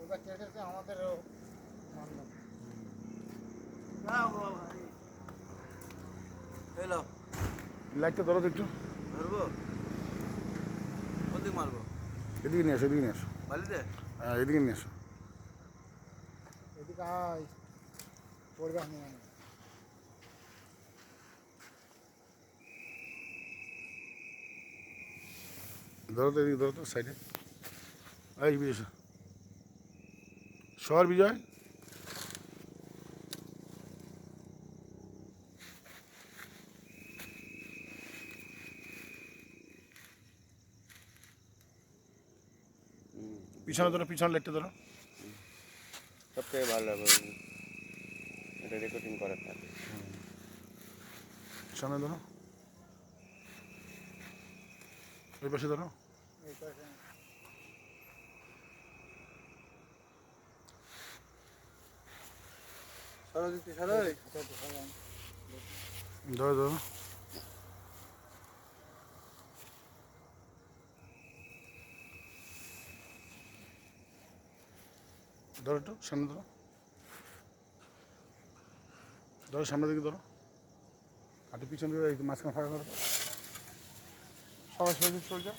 আমাদেরও লাইটটা ধরো তো একটু। ধরবো? কোন দিক মারবো? এদিকে নিয়ে আসো, এদিকে নিয়ে আসো। বালিতে? হ্যাঁ, এদিকে নিয়ে আসো। এদিকে আয় পড়বে আমি ধরো তো, এদিকে ধরো তো সাইডে। এই বিজয় সর, বিজয় পিছনে ধরো, পিছনে লাইটটা ধরো। সবথেকে ভালো হবে এটা রেকর্ডিং করার থাকে। সামনে ধরো, ওই পাশে ধরো। ধরো ধরো। ধরো একটু সামনে ধরো, ধরো সামনের দিকে ধরো। আর পিছনে মাঝখানে ফাঁকা করো। সবাই সোজা চলে যাও।